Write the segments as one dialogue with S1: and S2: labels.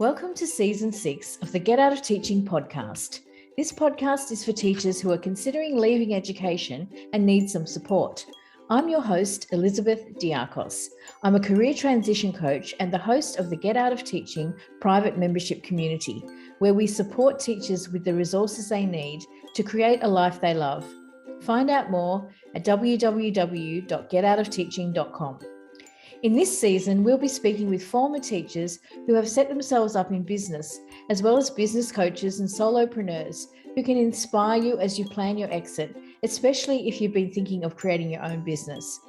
S1: Welcome to Season 6 of the Get Out of Teaching podcast. This podcast is for teachers who are considering leaving education and need some support. I'm your host, Elizabeth Diakos. I'm a career transition coach and the host of the Get Out of Teaching private membership community, where we support teachers with the resources they need to create a life they love. Find out more at www.getoutofteaching.com. In this season, we'll be speaking with former teachers who have set themselves up in business, as well as business coaches and solopreneurs who can inspire you as you plan your exit, especially if you've been thinking of creating your own business.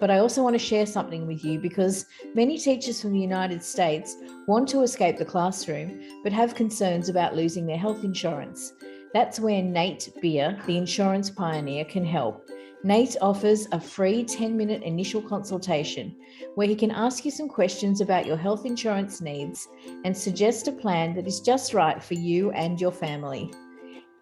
S1: But I also want to share something with you because many teachers from the United States want to escape the classroom, but have concerns about losing their health insurance. That's where Nate Beer, the insurance pioneer, can help. Nate offers a free 10-minute initial consultation where he can ask you some questions about your health insurance needs and suggest a plan that is just right for you and your family.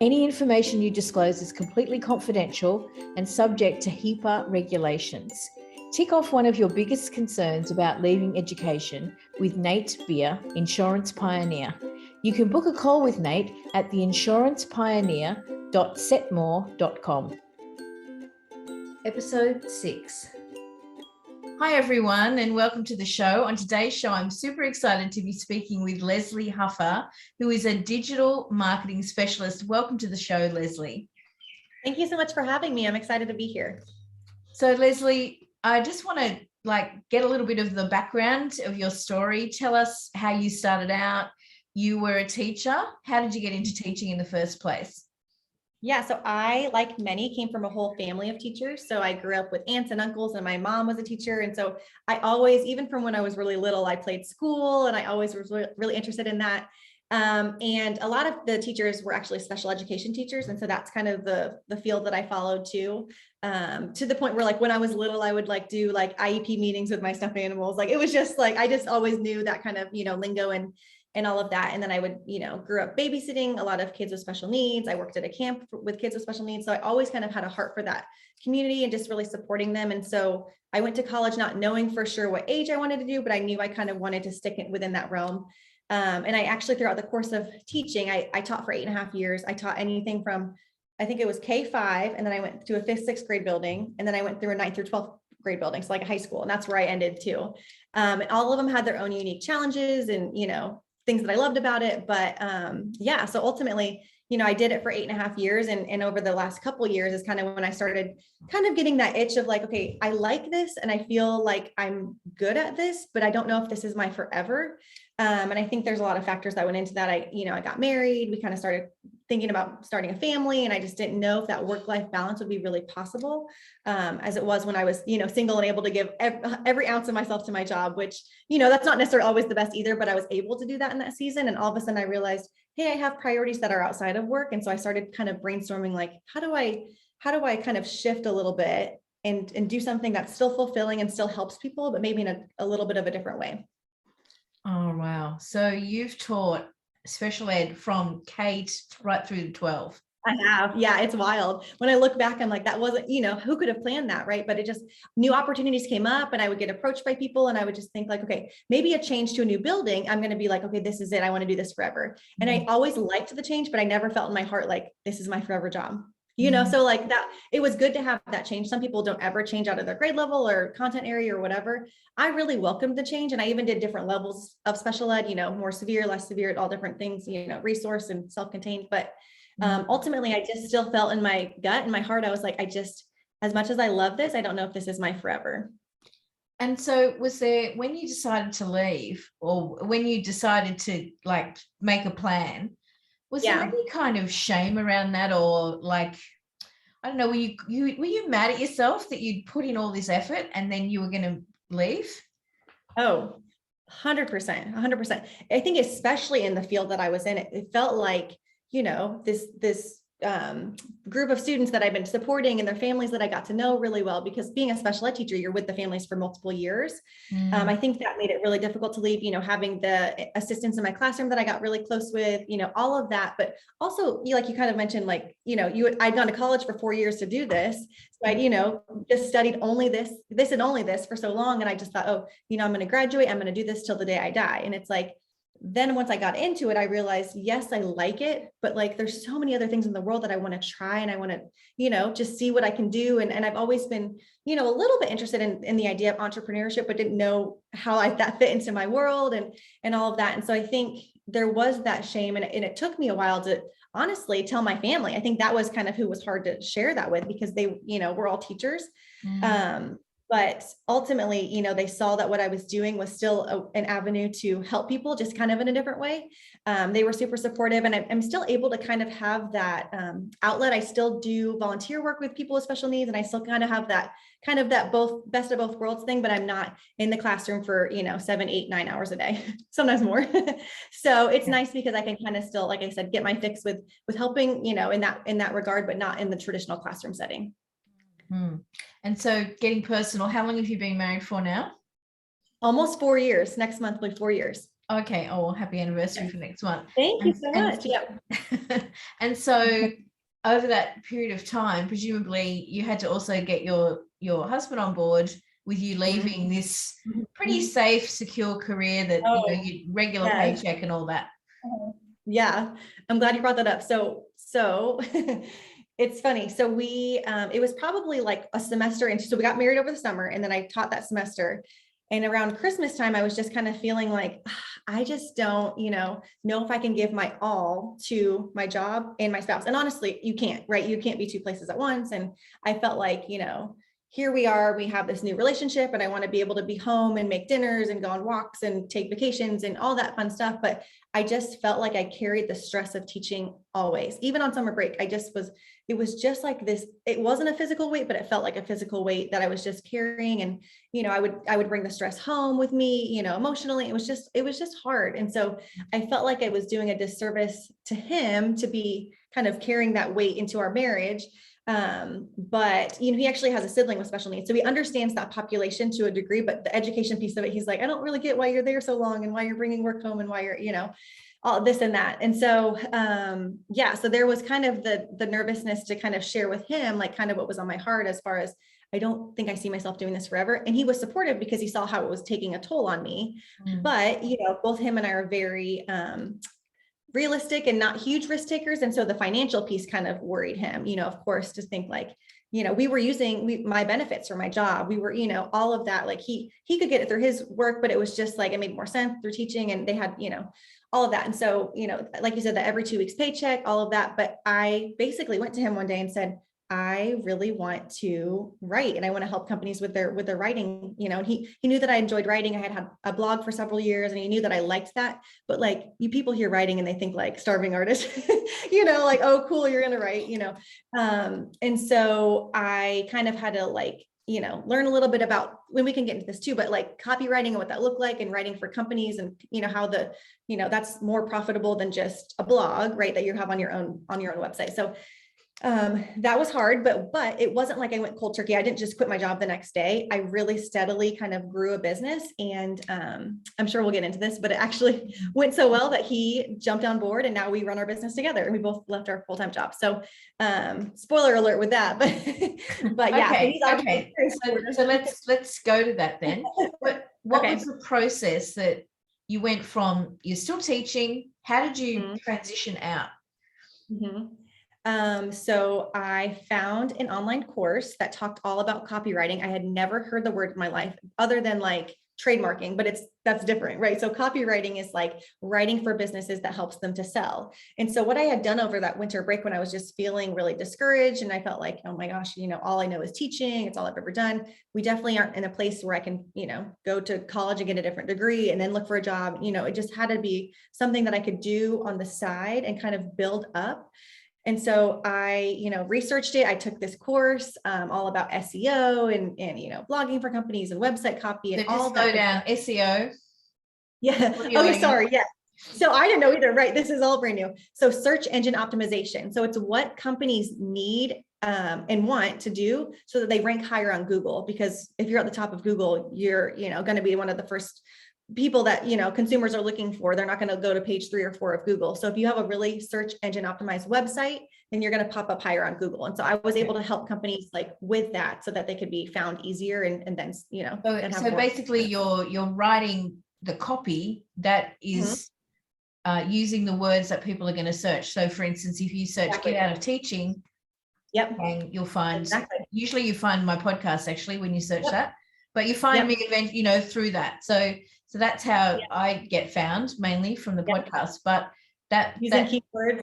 S1: Any information you disclose is completely confidential and subject to HIPAA regulations. Tick off one of your biggest concerns about leaving education with Nate Beer, Insurance Pioneer. You can book a call with Nate at theinsurancepioneer.setmore.com. Episode 6. Hi everyone and welcome to the show. On today's show, I'm super excited to be speaking with Leslie Huffer, who is a digital marketing specialist. Welcome to the show, Leslie.
S2: Thank you so much for having me. I'm excited to be here.
S1: So Leslie, I just want to get a little bit of the background of your story. Tell us how you started out. You were a teacher. How did you get into teaching in the first place?
S2: Yeah, so I, like many, came from a whole family of teachers. So I grew up with aunts and uncles and my mom was a teacher. And so I always, even from when I was really little, I played school and I always was really interested in that. And a lot of the teachers were actually special education teachers. And so that's kind of the field that I followed too, to the point where when I was little, I would do IEP meetings with my stuffed animals. It was just I just always knew that kind of, lingo and all of that. And then I would, grew up babysitting a lot of kids with special needs. I worked at a camp with kids with special needs. So I always kind of had a heart for that community and just really supporting them. And so I went to college not knowing for sure what age I wanted to do, but I knew I kind of wanted to stick it within that realm. And I actually, throughout the course of teaching, I taught for 8.5 years. I taught anything from, I think it was K-5, and then I went to a 5th, 6th grade building. And then I went through a 9th through 12th grade building. So a high school, and that's where I ended too. And all of them had their own unique challenges and, things that I loved about it. But yeah, so ultimately, I did it for 8.5 years. And over the last couple of years is kind of when I started kind of getting that itch of okay, I like this and I feel like I'm good at this, but I don't know if this is my forever. And I think there's a lot of factors that went into that. I got married, we kind of started thinking about starting a family, and I just didn't know if that work-life balance would be really possible, as it was when I was, single and able to give every ounce of myself to my job, which, that's not necessarily always the best either, but I was able to do that in that season. And all of a sudden I realized, hey, I have priorities that are outside of work. And so I started kind of brainstorming, how do I kind of shift a little bit and do something that's still fulfilling and still helps people, but maybe in a little bit of a different way.
S1: Oh, wow. So you've taught special ed from K right through to 12.
S2: I have. Yeah, it's wild. When I look back, I'm that wasn't, who could have planned that, right? But it just, new opportunities came up and I would get approached by people and I would just think okay, maybe a change to a new building. I'm going to be okay, this is it. I want to do this forever. And I always liked the change, but I never felt in my heart this is my forever job. So that it was good to have that change. Some people don't ever change out of their grade level or content area or whatever. I really welcomed the change. And I even did different levels of special ed, more severe, less severe, all different things, resource and self-contained. But ultimately, I just still felt in my gut and my heart, I was as much as I love this, I don't know if this is my forever.
S1: And so was there, when you decided to leave or when you decided to make a plan, was there any kind of shame around that, or I don't know, were you mad at yourself that you'd put in all this effort and then you were going to leave?
S2: Oh, 100%. I think especially in the field that I was in, it felt this group of students that I've been supporting and their families that I got to know really well, because being a special ed teacher, you're with the families for multiple years. I think that made it really difficult to leave, having the assistants in my classroom that I got really close with, all of that. But also, you kind of mentioned, I'd gone to college for 4 years to do this. So I, just studied only this and only this for so long. And I just thought, oh, I'm going to graduate. I'm going to do this till the day I die. And it's then once I got into it, I realized, yes, I like it, but like, there's so many other things in the world that I want to try, and I want to, just see what I can do. And I've always been, a little bit interested in the idea of entrepreneurship, but didn't know how that fit into my world and all of that. And so I think there was that shame, and it took me a while to honestly tell my family. I think that was kind of who was hard to share that with, because they, we're all teachers. But ultimately, they saw that what I was doing was still an avenue to help people, just kind of in a different way. They were super supportive, and I'm still able to kind of have that outlet. I still do volunteer work with people with special needs, and I still kind of have that both best of both worlds thing, but I'm not in the classroom for, 7, 8, 9 hours a day, sometimes more. So it's nice because I can kind of still, like I said, get my fix with helping, in that regard, but not in the traditional classroom setting.
S1: And so, getting personal, how long have you been married for now?
S2: Almost 4 years. Next month will be 4 years.
S1: Okay. Oh, well, happy anniversary for next month.
S2: Thank you so much. Yeah.
S1: And so over that period of time, presumably you had to also get your husband on board with you leaving this pretty safe, secure career that, you regular paycheck and all that.
S2: Yeah. I'm glad you brought that up. So it's funny. So we, it was probably like a semester. And so we got married over the summer, and then I taught that semester. And around Christmas time, I was just kind of feeling like, I just don't, know if I can give my all to my job and my spouse. And honestly, you can't, right? You can't be two places at once. And I felt like, here we are, we have this new relationship, and I want to be able to be home and make dinners and go on walks and take vacations and all that fun stuff. But I just felt like I carried the stress of teaching always, even on summer break. It was just like this, it wasn't a physical weight, but it felt like a physical weight that I was just carrying. And, I would bring the stress home with me, emotionally. It was just hard. And so I felt like I was doing a disservice to him to be kind of carrying that weight into our marriage. But he actually has a sibling with special needs, so he understands that population to a degree, but the education piece of it, he's like, I don't really get why you're there so long, and why you're bringing work home, and why you're, all this and that. And so, so there was kind of the nervousness to kind of share with him, like kind of what was on my heart, as far as, I don't think I see myself doing this forever. And he was supportive because he saw how it was taking a toll on me. But, both him and I are very, realistic and not huge risk takers. And so the financial piece kind of worried him, of course, to think like, we were using my benefits for my job. We were, all of that, like he could get it through his work, but it was just like, it made more sense through teaching, and they had, all of that. And so, like you said, that every 2 weeks paycheck, all of that. But I basically went to him one day and said, I really want to write, and I want to help companies with their writing, and he knew that I enjoyed writing. I had a blog for several years, and he knew that I liked that. But like, you people hear writing and they think like starving artist, like, oh, cool, you're going to write, and so I kind of had to like, learn a little bit about, when we can get into this too, but like copywriting and what that looked like, and writing for companies, and, how that's more profitable than just a blog, right? That you have on your own website. So that was hard, but it wasn't like I went cold turkey. I didn't just quit my job the next day. I really steadily kind of grew a business, and I'm sure we'll get into this, but it actually went so well that he jumped on board, and now we run our business together, and we both left our full-time job. So spoiler alert with that, but yeah.
S1: Okay. So let's go to that then. What was the process that you went from, you're still teaching, how did you transition out?
S2: So I found an online course that talked all about copywriting. I had never heard the word in my life other than like trademarking, but that's different, right? So copywriting is like writing for businesses that helps them to sell. And so what I had done over that winter break, when I was just feeling really discouraged, and I felt like, oh my gosh, all I know is teaching. It's all I've ever done. We definitely aren't in a place where I can, go to college and get a different degree and then look for a job. It just had to be something that I could do on the side and kind of build up. And so I, researched it. I took this course all about SEO and blogging for companies and website copy and all that.
S1: Down SEO.
S2: Yeah. Okay. Sorry. Yeah. So I didn't know either. Right. This is all brand new. So search engine optimization. So it's what companies need and want to do so that they rank higher on Google. Because if you're at the top of Google, you're, going to be one of the first people that, consumers are looking for. They're not going to go to page 3 or 4 of Google. So if you have a really search engine optimized website, then you're going to pop up higher on Google. And so I was able to help companies like with that, so that they could be found easier, and then,
S1: So basically you're writing the copy that is using the words that people are going to search. So for instance, if you search
S2: Exactly.
S1: get out of teaching,
S2: Yep.
S1: and you'll find,
S2: Exactly.
S1: usually you find my podcast actually when you search
S2: Yep.
S1: that, but you find
S2: Yep.
S1: me through that. So that's how
S2: Yep.
S1: I get found, mainly from the
S2: Yep.
S1: podcast, but that
S2: Using keywords.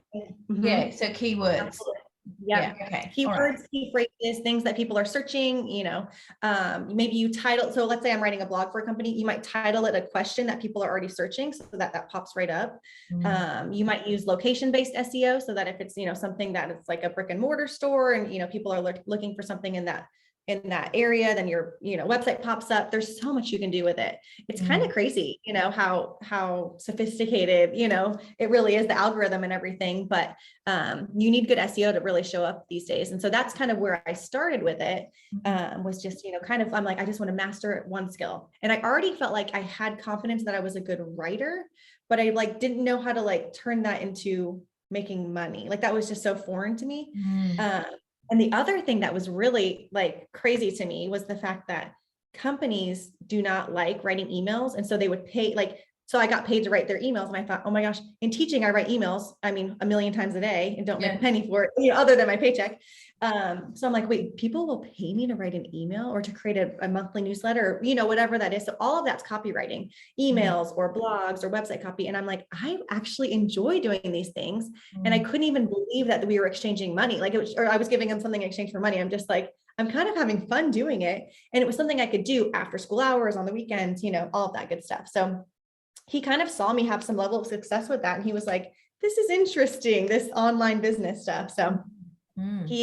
S1: yeah, so keywords.
S2: Absolutely.
S1: Yeah.
S2: Yeah.
S1: Okay. All
S2: Keywords,
S1: right.
S2: key phrases, things that people are searching, maybe you title. So let's say I'm writing a blog for a company. You might title it a question that people are already searching so that pops right up. You might use location-based SEO so that if it's, something that it's like a brick and mortar store and, people are looking for something in that area, then your, website pops up. There's so much you can do with it. It's kind of crazy, how sophisticated, it really is, the algorithm and everything, but you need good SEO to really show up these days. And so that's kind of where I started with it, was just, I'm like, I just want to master one skill. And I already felt like I had confidence that I was a good writer, but I didn't know how to turn that into making money. That was just so foreign to me. And the other thing that was really crazy to me was the fact that companies do not like writing emails. And so they would pay, so I got paid to write their emails. And I thought, oh my gosh, in teaching, I write emails, a million times a day and don't make a penny for it, other than my paycheck. So I'm like, wait, people will pay me to write an email or to create a monthly newsletter, or, whatever that is. So all of that's copywriting, emails or blogs or website copy. And I'm like, I actually enjoy doing these things. And I couldn't even believe that we were exchanging money. Or I was giving them something in exchange for money. I'm just like, I'm kind of having fun doing it. And it was something I could do after school hours, on the weekends, all of that good stuff. So he kind of saw me have some level of success with that. And he was like, this is interesting, this online business stuff. So he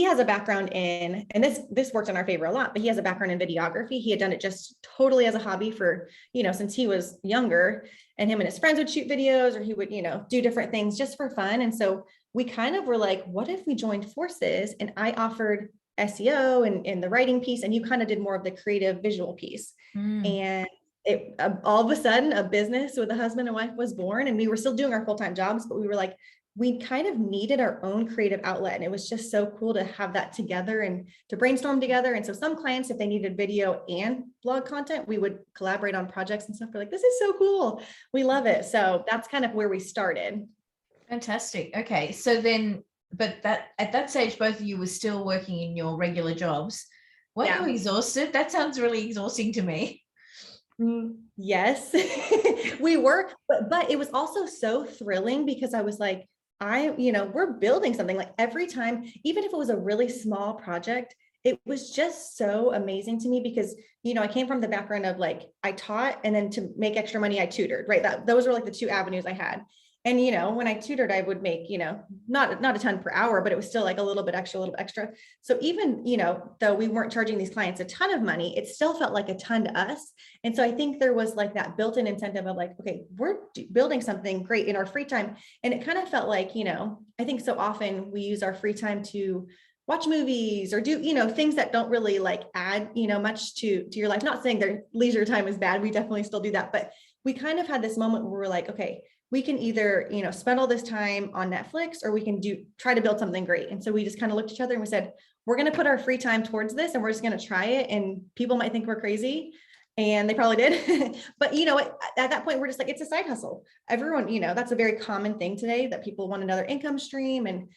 S2: has a background in, and this worked in our favor a lot, but he has a background in videography. He had done it just totally as a hobby for, since he was younger, and him and his friends would shoot videos, or he would, do different things just for fun. And so we kind of were like, what if we joined forces and I offered SEO and the writing piece, and you kind of did more of the creative visual piece. And it, all of a sudden a business with a husband and wife was born, and we were still doing our full-time jobs, but we were like, we kind of needed our own creative outlet. And it was just so cool to have that together and to brainstorm together. And so some clients, if they needed video and blog content, we would collaborate on projects and stuff. We're like, this is so cool. We love it. So that's kind of where we started.
S1: Fantastic. Okay. So then, but at that stage, both of you were still working in your regular jobs. Were you exhausted? That sounds really exhausting to me.
S2: Yes, we were, but it was also so thrilling because I was like, we're building something. Every time, even if it was a really small project, it was just so amazing to me because, I came from the background of I taught, and then to make extra money, I tutored, right? Those were the two avenues I had. And, when I tutored, I would make, not a ton per hour, but it was still a little bit extra. So even, though we weren't charging these clients a ton of money, it still felt like a ton to us. And so I think there was that built-in incentive of okay, we're building something great in our free time. And it kind of felt like, I think so often we use our free time to watch movies or do, things that don't really add, much to your life. Not saying their leisure time is bad. We definitely still do that. But we kind of had this moment where we're like, okay, we can either, spend all this time on Netflix, or we can try to build something great. And so we just kind of looked at each other and we said, we're going to put our free time towards this, and we're just going to try it. And people might think we're crazy, and they probably did. But at that point, we're just like, it's a side hustle. Everyone, that's a very common thing today, that people want another income stream. And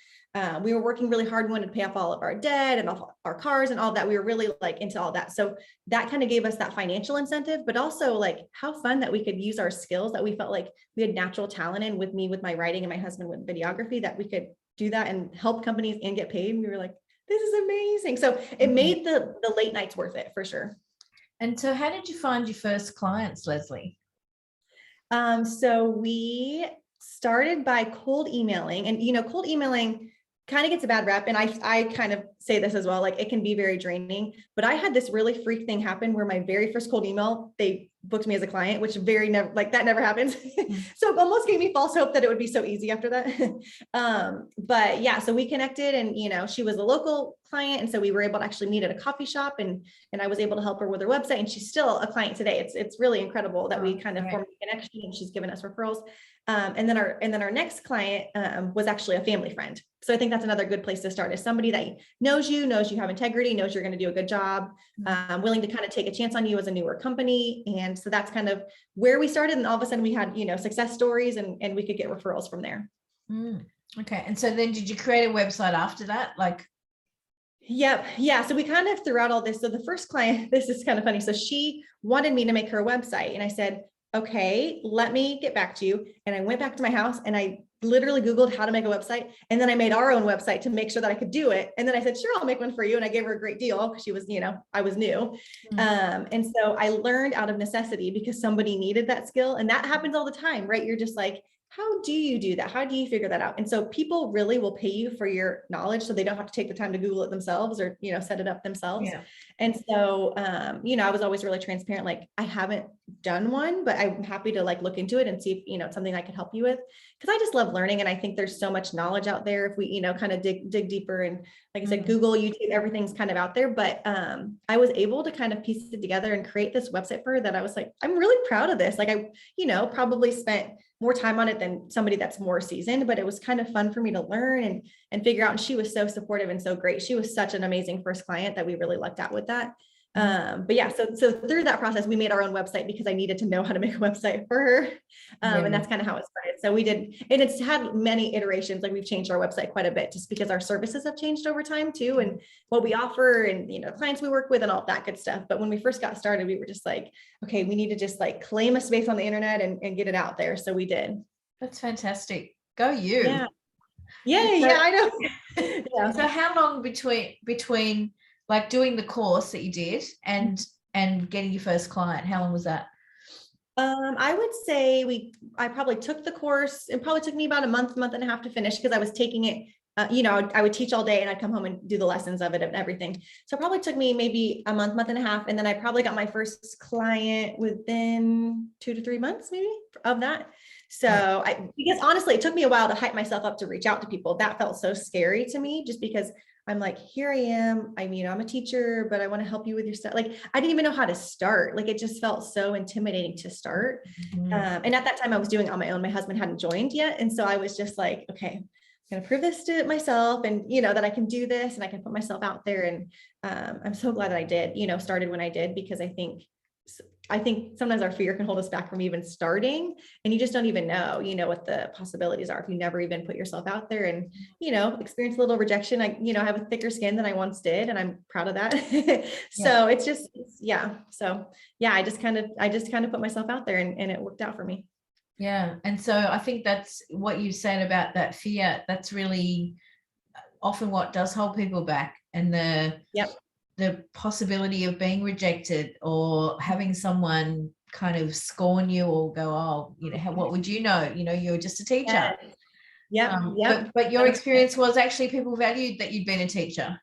S2: we were working really hard. We wanted to pay off all of our debt and all our cars and all that. We were really into all that. So that kind of gave us that financial incentive, but also how fun that we could use our skills that we felt like we had natural talent in, with me with my writing and my husband with videography, that we could do that and help companies and get paid. And we were like, this is amazing. So it made the late nights worth it for sure.
S1: And so how did you find your first clients, Leslie?
S2: So we started by cold emailing, and cold emailing kind of gets a bad rep. And I kind of say this as well, it can be very draining, but I had this really freak thing happen where my very first cold email, they booked me as a client, which that never happens. So it almost gave me false hope that it would be so easy after that. But yeah, so we connected, and, she was a local client. And so we were able to actually meet at a coffee shop, and I was able to help her with her website, and she's still a client today. It's really incredible that we kind of formed a connection, and she's given us referrals. And then our next client was actually a family friend. So I think that's another good place to start, is somebody that knows you have integrity, knows you're going to do a good job, willing to kind of take a chance on you as a newer company. And so that's kind of where we started. And all of a sudden we had, success stories and we could get referrals from there.
S1: Okay. And so then did you create a website after that?
S2: Yep. Yeah. So we kind of throughout all this. So the first client, this is kind of funny. So she wanted me to make her a website and I said, okay, let me get back to you. And I went back to my house and I literally Googled how to make a website. And then I made our own website to make sure that I could do it. And then I said, sure, I'll make one for you. And I gave her a great deal because she was, I was new. And so I learned out of necessity because somebody needed that skill. And that happens all the time, right? You're just like, how do you do that? How do you figure that out? And so people really will pay you for your knowledge so they don't have to take the time to Google it themselves or, set it up themselves.
S1: Yeah.
S2: And so, I was always really transparent. Like I haven't done one, but I'm happy to look into it and see if, it's something I can help you with. Cause I just love learning. And I think there's so much knowledge out there. If we, kind of dig deeper and like I said, Google, YouTube, everything's kind of out there, but, I was able to kind of piece it together and create this website for her that I was like, I'm really proud of this. Like I, probably spent more time on it than somebody that's more seasoned, but it was kind of fun for me to learn and figure out. And she was so supportive and so great. She was such an amazing first client that we really lucked out with that. But yeah, so through that process, we made our own website because I needed to know how to make a website for her. And that's kind of how it started. So we did, and it's had many iterations. Like we've changed our website quite a bit just because our services have changed over time too. And what we offer and, clients we work with and all that good stuff. But when we first got started, we were just like, okay, we need to just claim a space on the internet and get it out there. So we did.
S1: That's fantastic. Go you.
S2: Yeah. Yeah, I know.
S1: Yeah. So how long between doing the course that you did and getting your first client, how long was that?
S2: I would say I probably took the course. It probably took me about a month and a half to finish because I was taking it, I would teach all day and I'd come home and do the lessons of it and everything. So it probably took me maybe a month and a half. And then I probably got my first client within 2 to 3 months, maybe of that. So because honestly, it took me a while to hype myself up to reach out to people. That felt so scary to me just because I'm like, here I am. I'm a teacher, but I want to help you with your stuff. Like, I didn't even know how to start. Like, it just felt so intimidating to start. And at that time I was doing it on my own. My husband hadn't joined yet. And so I was just like, okay, I'm going to prove this to myself and, that I can do this and I can put myself out there. And I'm so glad that I did, started when I did, because I think sometimes our fear can hold us back from even starting, and you just don't even know, what the possibilities are if you never even put yourself out there and, experience a little rejection. I have a thicker skin than I once did, and I'm proud of that. So I just kind of put myself out there and it worked out for me.
S1: Yeah. And so I think that's what you said about that fear. That's really often what does hold people back, and the possibility of being rejected or having someone kind of scorn you or go, oh, what would you know? You're just a teacher. But your experience was actually people valued that you'd been a teacher.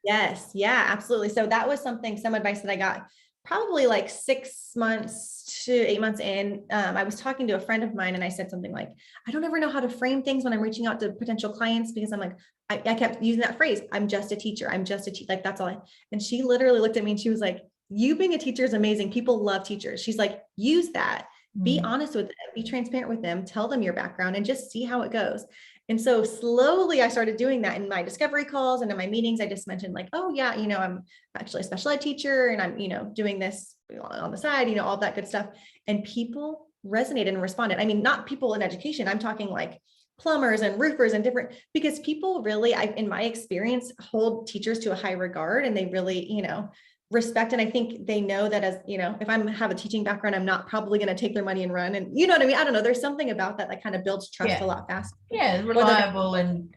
S2: Yes. Yeah, absolutely. So that was some advice that I got probably 6 months to 8 months in. I was talking to a friend of mine and I said something like, I don't ever know how to frame things when I'm reaching out to potential clients, because I'm like, I kept using that phrase. I'm just a teacher. I'm just a teacher. Like, that's all and she literally looked at me and she was like, you being a teacher is amazing. People love teachers. She's like, use that, be honest with them, be transparent with them, tell them your background and just see how it goes. And so slowly I started doing that in my discovery calls and in my meetings. I just mentioned oh yeah, I'm actually a special ed teacher and I'm, doing this on the side, all that good stuff. And people resonated and responded. I mean, not people in education. I'm talking plumbers and roofers and different, because people really, in my experience, hold teachers to a high regard, and they really, respect. And I think they know that as, if I have a teaching background, I'm not probably going to take their money and run. And you know what I mean? I don't know. There's something about that kind of builds trust a lot faster.
S1: Yeah. Reliable and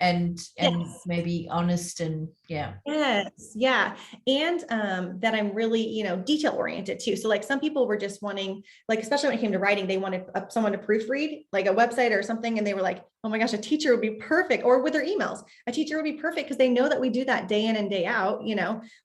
S2: yes.
S1: maybe honest and
S2: Yes. Yeah. And that I'm really, detail oriented too. So some people were just wanting, especially when it came to writing, they wanted someone to proofread a website or something. And they were like, oh my gosh, a teacher would be perfect. Or with their emails, a teacher would be perfect because they know that we do that day in and day out.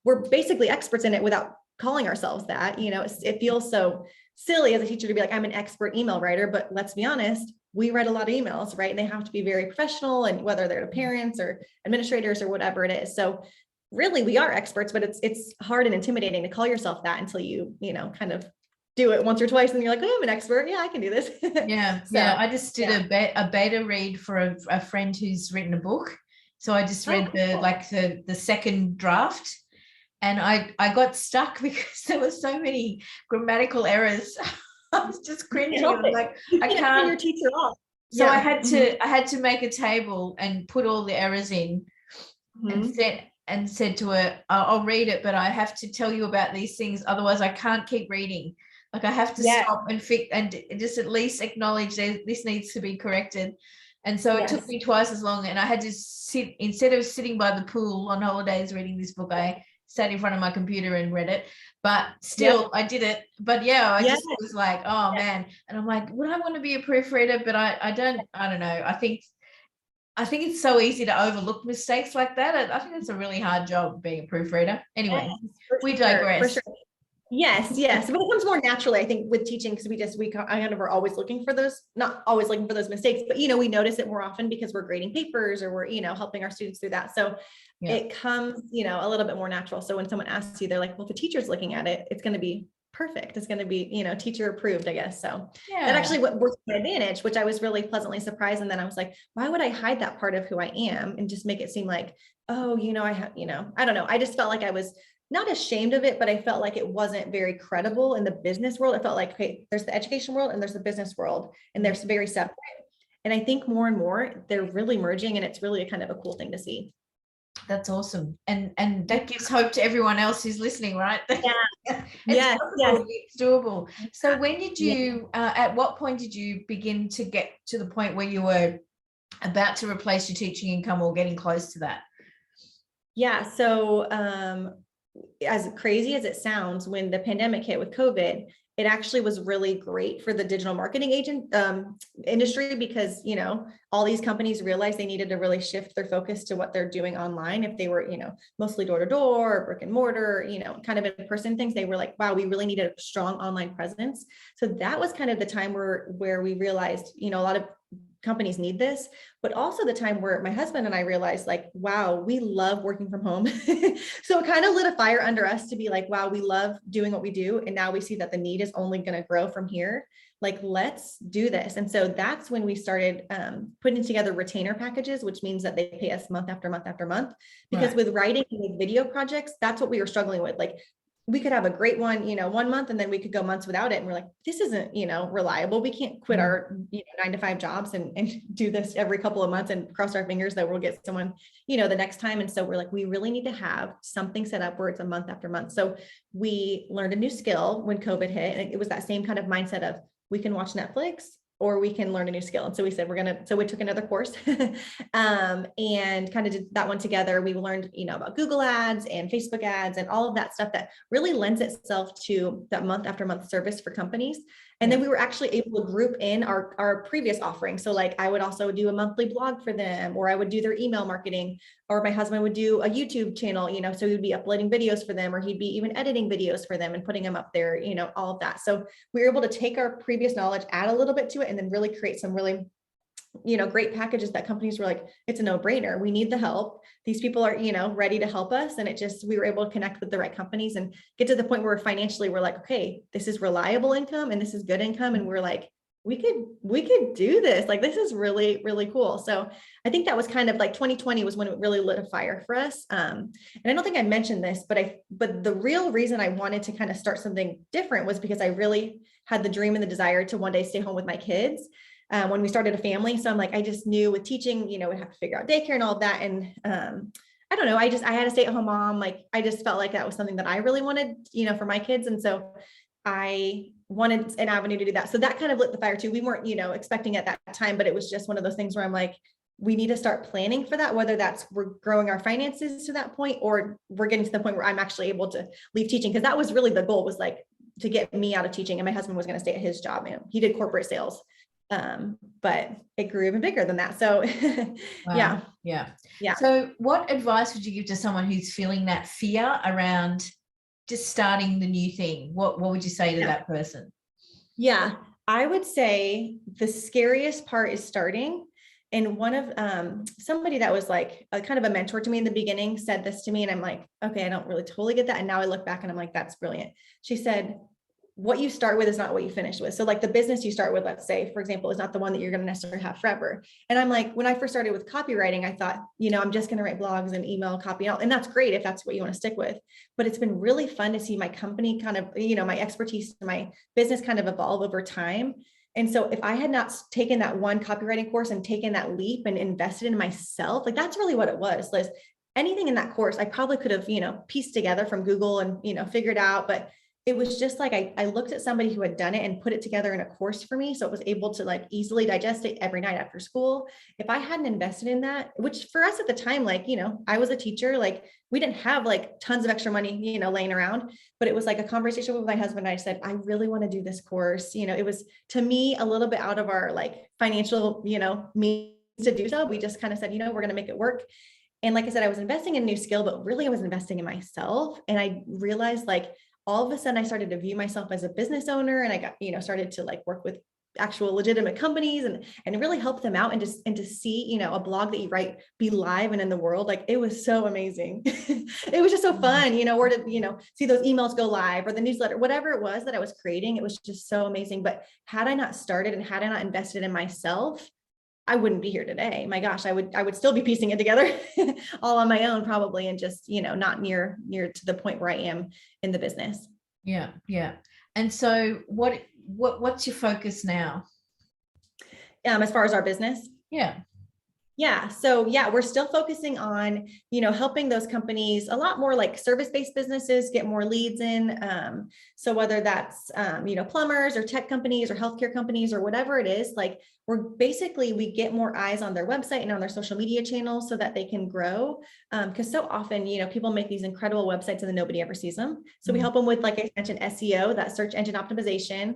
S2: We're basically experts in it without calling ourselves that. It feels so silly as a teacher to be like, I'm an expert email writer, but let's be honest, we write a lot of emails, right? And they have to be very professional, and whether they're to parents or administrators or whatever it is. So really we are experts, but it's hard and intimidating to call yourself that until you, kind of do it once or twice and you're like, oh, I'm an expert. Yeah, I can do this.
S1: I just did a beta read for a friend who's written a book. So I just read the second draft. and I got stuck because there were so many grammatical errors. I was just cringing. I'm like,
S2: You
S1: I
S2: can't turn your
S1: can't.
S2: teacher off.
S1: So
S2: Yeah.
S1: I had to make a table and put all the errors in, and said to her, I'll read it, but I have to tell you about these things, otherwise I can't keep reading. Like, I have to stop and fix and just at least acknowledge that this needs to be corrected. And so it took me twice as long, and I had to sit, instead of sitting by the pool on holidays reading this book, I sat in front of my computer and read it. But still, I did it. But yeah, I just was like, oh man. And I'm like, would I want to be a proofreader? But I don't know. I think it's so easy to overlook mistakes like that. I think it's a really hard job being a proofreader. Anyway, we digress.
S2: For sure. Yes. But it comes more naturally, I think, with teaching, because we kind of are always looking for those, not always looking for those mistakes, but, we notice it more often because we're grading papers or we're, helping our students through that. So it comes, a little bit more natural. So when someone asks you, they're like, well, if a teacher's looking at it, it's going to be perfect. It's going to be, teacher approved, I guess. So that actually works to my advantage, which I was really pleasantly surprised. And then I was like, why would I hide that part of who I am and just make it seem like, oh, I have, I don't know. I just felt like I was not ashamed of it, but I felt like it wasn't very credible in the business world. I felt like, okay, there's the education world and there's the business world, and they're very separate. And I think more and more they're really merging, and it's really a kind of a cool thing to see.
S1: That's awesome. And that gives hope to everyone else who's listening, right?
S2: Yeah.
S1: It's doable. So when did you, at what point did you begin to get to the point where you were about to replace your teaching income or getting close to that?
S2: Yeah. So, as crazy as it sounds, when the pandemic hit with COVID, it actually was really great for the digital marketing industry, because, all these companies realized they needed to really shift their focus to what they're doing online. If they were, mostly door to door or brick and mortar, kind of in person things, they were like, wow, we really needed a strong online presence. So that was kind of the time where we realized, a lot of companies need this, but also the time where my husband and I realized, like, wow, we love working from home. So it kind of lit a fire under us to be like, wow, we love doing what we do. And now we see that the need is only going to grow from here. Like, let's do this. And so that's when we started putting together retainer packages, which means that they pay us month after month after month. Because with writing and with video projects, that's what we were struggling with. Like, we could have a great one, 1 month, and then we could go months without it. And we're like, this isn't, reliable. We can't quit our 9-to-5 jobs and do this every couple of months and cross our fingers that we'll get someone, the next time. And so we're like, we really need to have something set up where it's a month after month. So we learned a new skill when COVID hit. And it was that same kind of mindset of, we can watch Netflix or we can learn a new skill. And so we said, so we took another course and kind of did that one together. We learned, about Google ads and Facebook ads and all of that stuff that really lends itself to that month after month service for companies. And then we were actually able to group in our previous offerings. So like, I would also do a monthly blog for them, or I would do their email marketing, or my husband would do a YouTube channel, so he would be uploading videos for them, or he'd be even editing videos for them and putting them up there, all of that. So we were able to take our previous knowledge, add a little bit to it, and then really create some really, great packages that companies were like, it's a no-brainer. We need the help. These people are, ready to help us. And we were able to connect with the right companies and get to the point where financially we're like, okay, this is reliable income and this is good income. And we're like, we could do this. Like, this is really, really cool. So I think that was kind of like 2020 was when it really lit a fire for us. And I don't think I mentioned this, but the real reason I wanted to kind of start something different was because I really had the dream and the desire to one day stay home with my kids. When we started a family. So I'm like, I just knew with teaching, we have to figure out daycare and all of that. And I don't know, I had a stay-at-home mom. Like, I just felt like that was something that I really wanted, for my kids. And so I wanted an avenue to do that. So that kind of lit the fire too. We weren't, expecting at that time, but it was just one of those things where I'm like, we need to start planning for that, whether that's we're growing our finances to that point, or we're getting to the point where I'm actually able to leave teaching. Cause that was really the goal, was like to get me out of teaching. And my husband was going to stay at his job. He did corporate sales. But it grew even bigger than that. So
S1: wow. Yeah. So what advice would you give to someone who's feeling that fear around just starting the new thing? What would you say to that person?
S2: Yeah, I would say the scariest part is starting. And one of somebody that was like a kind of a mentor to me in the beginning said this to me, and I'm like, okay, I don't really totally get that. And now I look back and I'm like, that's brilliant. She said, what you start with is not what you finish with. So like the business you start with, let's say, for example, is not the one that you're going to necessarily have forever. And I'm like, when I first started with copywriting, I thought, I'm just going to write blogs and email copy. And that's great if that's what you want to stick with. But it's been really fun to see my company kind of, my expertise, my business kind of evolve over time. And so if I had not taken that one copywriting course and taken that leap and invested in myself, like that's really what it was, Liz. Anything in that course, I probably could have, pieced together from Google and, figured out, but it was just like, I looked at somebody who had done it and put it together in a course for me. So it was able to like easily digest it every night after school. If I hadn't invested in that, which for us at the time, like, I was a teacher, like we didn't have like tons of extra money, laying around, but it was like a conversation with my husband. I said, I really want to do this course. It was to me a little bit out of our like financial, means to do so. We just kind of said, we're going to make it work. And like I said, I was investing in a new skill, but really I was investing in myself. And I realized like, all of a sudden I started to view myself as a business owner, and I got, started to like work with actual legitimate companies and really help them out, and to see, a blog that you write be live and in the world. Like it was so amazing. It was just so fun, or to, see those emails go live or the newsletter, whatever it was that I was creating. It was just so amazing. But had I not started and had I not invested in myself, I wouldn't be here today. My gosh, I would still be piecing it together all on my own probably. And just, not near to the point where I am in the business.
S1: Yeah. Yeah. And so what's your focus now?
S2: As far as our business?
S1: Yeah.
S2: Yeah. So yeah, we're still focusing on, helping those companies, a lot more like service-based businesses, get more leads in. So whether that's, plumbers or tech companies or healthcare companies or whatever it is, like we get more eyes on their website and on their social media channels so that they can grow. Because so often, people make these incredible websites and then nobody ever sees them. So we help them with, like I mentioned, SEO, that search engine optimization.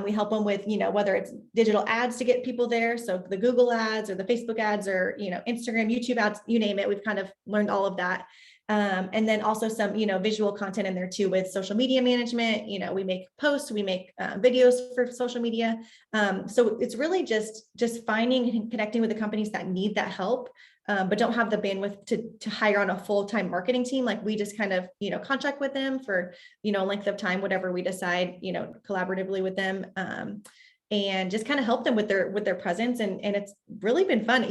S2: We help them with, whether it's digital ads to get people there. So the Google ads or the Facebook ads or, Instagram, YouTube ads, you name it. We've kind of learned all of that. And then also some, visual content in there too with social media management. We make posts, we make videos for social media. So it's really just finding and connecting with the companies that need that help, but don't have the bandwidth to hire on a full-time marketing team. Like we just kind of, contract with them for, length of time, whatever we decide, collaboratively with them. And just kind of help them with their presence. And it's really been fun,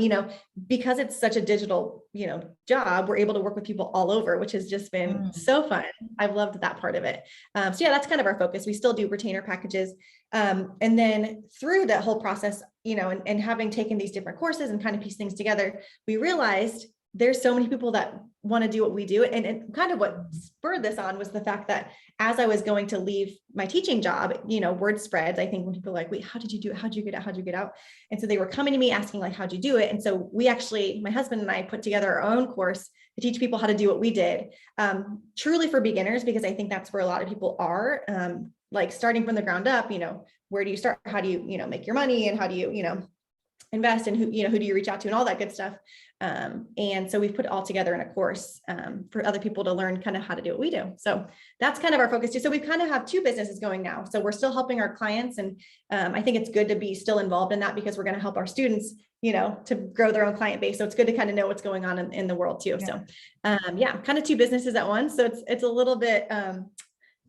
S2: because it's such a digital, job, we're able to work with people all over, which has just been so fun. I've loved that part of it. So yeah, that's kind of our focus. We still do retainer packages. And then through that whole process, and having taken these different courses and kind of piece things together, we realized there's so many people that want to do what we do. And kind of what spurred this on was the fact that as I was going to leave my teaching job, word spreads. I think when people are like, wait, how did you do it? How'd you get out? How'd you get out? And so they were coming to me asking like, how'd you do it? And so we actually, my husband and I put together our own course to teach people how to do what we did, truly for beginners, because I think that's where a lot of people are, like starting from the ground up, where do you start? How do you, make your money, and how do you, invest, and who do you reach out to, and all that good stuff. And so we've put it all together in a course for other people to learn kind of how to do what we do. So that's kind of our focus too. So we kind of have two businesses going now. So we're still helping our clients. And I think it's good to be still involved in that, because we're going to help our students, to grow their own client base. So it's good to kind of know what's going on in the world too. Yeah. So yeah, kind of two businesses at once. So it's a little bit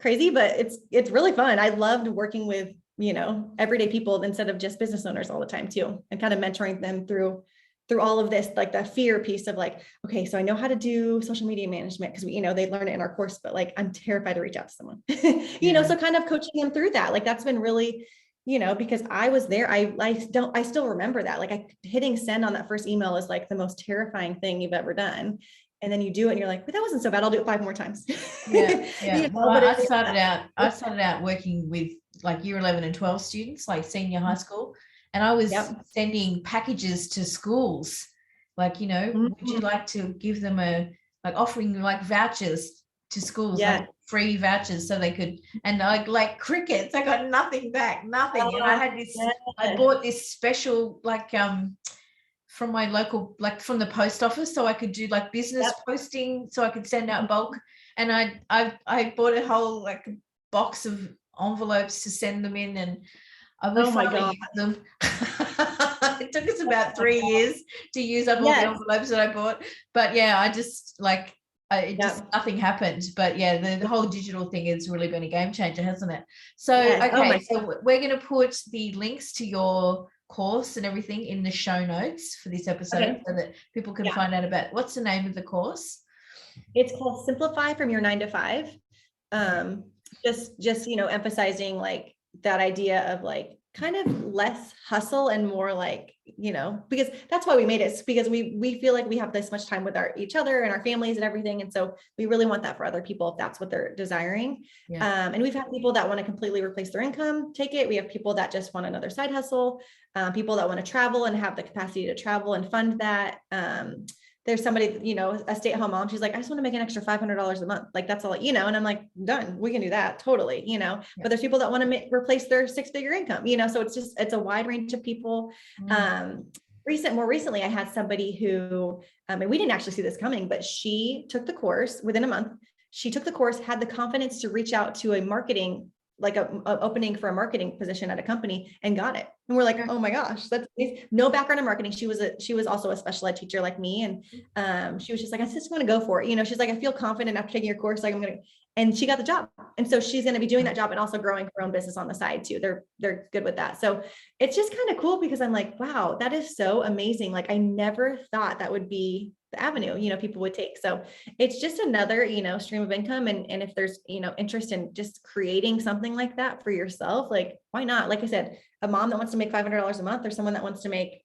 S2: crazy, but it's really fun. I loved working with, everyday people instead of just business owners all the time too, and kind of mentoring them through all of this, like the fear piece of like, okay, so I know how to do social media management because we, they learn it in our course, but like, I'm terrified to reach out to someone, so kind of coaching them through that. Like, that's been really, because I was there, I still remember that, like hitting send on that first email is like the most terrifying thing you've ever done. And then you do it and you're like, but that wasn't so bad. I'll do it 5 more times.
S1: Yeah. Well, I started out working with like year 11 and 12 students, like senior high school. And I was sending packages to schools, like, would you like to give them offering like vouchers to schools, like free vouchers so they could, and like crickets, I got nothing back, nothing. And I had this, I bought this special, like, from my local, like from the post office, so I could do like business posting, so I could send out bulk. And I bought a whole like box of envelopes to send them in, and we finally used them. It took us about 3 years to use up all the envelopes that I bought. But yeah, I just like, just nothing happened. But yeah, the whole digital thing has really been a game changer, hasn't it? So,
S2: Yes.
S1: okay, so we're going to put the links to your course and everything in the show notes for this episode so that people can find out about what's the name of the course.
S2: It's called Simplify from Your 9 to 5. Just, emphasizing like that idea of like kind of less hustle and more like, because that's why we made it, because we feel like we have this much time with each other and our families and everything. And so we really want that for other people if that's what they're desiring. And we've had people that want to completely replace their income, take it. We have people that just want another side hustle, people that want to travel and have the capacity to travel and fund that. There's somebody, a stay-at-home mom. She's like, I just want to make an extra $500 a month. Like, that's all, and I'm like, done. We can do that. Totally. But there's people that want to replace their 6-figure income, so it's a wide range of people. More recently, I had somebody who, and we didn't actually see this coming, but she took the course within a month. She took the course, had the confidence to reach out to a marketing, like a opening for a marketing position at a company, and got it. And we're like, oh my gosh, that's no background in marketing. She was also a special ed teacher like me. And she was just like, I just want to go for it. She's like, I feel confident after taking your course. Like and she got the job. And so she's going to be doing that job and also growing her own business on the side too. They're good with that. So it's just kind of cool because I'm like, wow, that is so amazing. Like I never thought that would be the avenue, people would take. So it's just another, stream of income. And if there's, interest in just creating something like that for yourself, like, why not? Like I said, a mom that wants to make $500 a month or someone that wants to make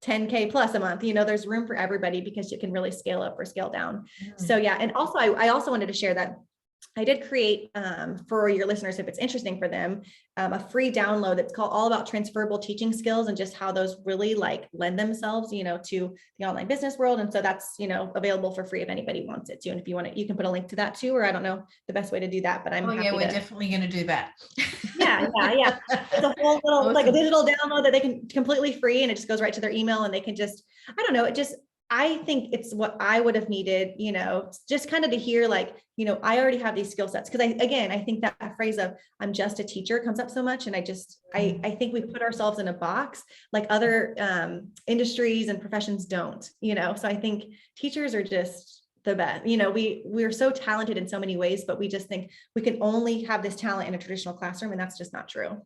S2: 10K plus a month, there's room for everybody because you can really scale up or scale down. So yeah. And also, I also wanted to share that I did create for your listeners, if it's interesting for them, a free download that's called all about transferable teaching skills and just how those really like lend themselves, to the online business world. And so that's, available for free if anybody wants it too. And if you want it, you can put a link to that too, or I don't know the best way to do that, but I'm happy
S1: we're definitely going to do that.
S2: Yeah. It's a whole little, awesome. Like a digital download that they can completely free, and it just goes right to their email, and they can just, I don't know, I think it's what I would have needed, just kind of to hear like, I already have these skill sets. Cause I think that phrase of I'm just a teacher comes up so much. And I think we put ourselves in a box like other industries and professions don't, so I think teachers are just the best. We're so talented in so many ways, but we just think we can only have this talent in a traditional classroom. And that's just not true.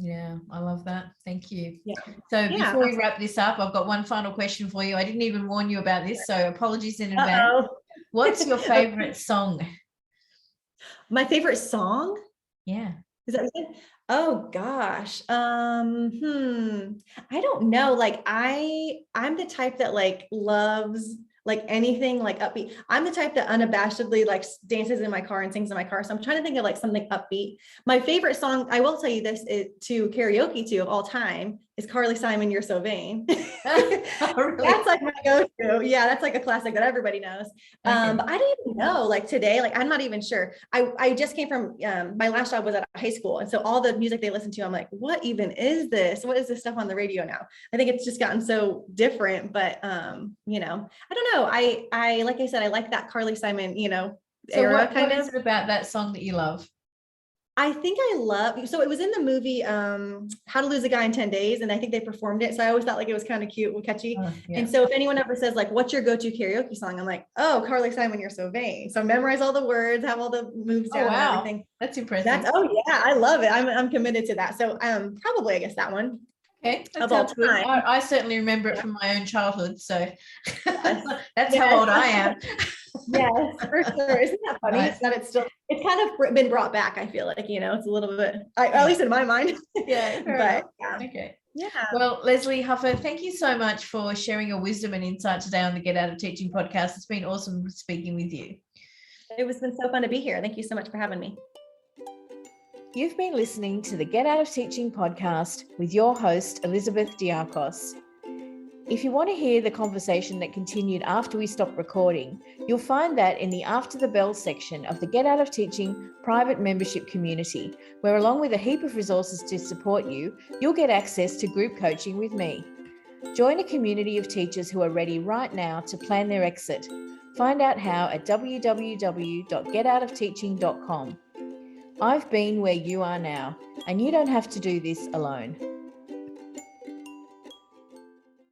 S1: Yeah, I love that. Thank you. Yeah. So before we wrap this up, I've got one final question for you. I didn't even warn you about this, so apologies in advance. What's your favorite song?
S2: My favorite song?
S1: Yeah.
S2: Is that it? Oh gosh. I don't know. Like I'm the type that like loves like anything like upbeat. I'm the type that unabashedly like dances in my car and sings in my car. So I'm trying to think of like something upbeat. My favorite song, I will tell you this, is to karaoke to of all time, is Carly Simon, You're So Vain. Really? That's like my go-to. Yeah, that's like a classic that everybody knows. Okay. But I don't even know, like today, like I'm not even sure. I just came from, my last job was at a high school. And so all the music they listen to, I'm like, what even is this? What is this stuff on the radio now? I think it's just gotten so different, but I don't know. I like I said, I like that Carly Simon, era
S1: what is it about that song that you love?
S2: I think I love, so it was in the movie, How to Lose a Guy in 10 Days. And I think they performed it. So I always thought like it was kind of cute and catchy. Yeah. And so if anyone ever says like, what's your go-to karaoke song? I'm like, oh, Carly Simon, You're So Vain. So memorize all the words, have all the moves down and everything.
S1: That's impressive.
S2: I love it. I'm committed to that. So probably, I guess that one.
S1: Okay, of all time. I certainly remember it from my own childhood. So that's how old I am.
S2: Yes, for sure. Isn't that funny? Nice. It's kind of been brought back. I feel like, it's a little bit, at least in my mind.
S1: Yeah. But okay. Yeah. Well, Leslie Huffer, thank you so much for sharing your wisdom and insight today on the Get Out of Teaching podcast. It's been awesome speaking with you.
S2: It has been so fun to be here. Thank you so much for having me.
S1: You've been listening to the Get Out of Teaching podcast with your host, Elizabeth Diakos. If you want to hear the conversation that continued after we stopped recording, you'll find that in the After the Bell section of the Get Out of Teaching private membership community, where along with a heap of resources to support you, you'll get access to group coaching with me. Join a community of teachers who are ready right now to plan their exit. Find out how at www.getoutofteaching.com. I've been where you are now, and you don't have to do this alone.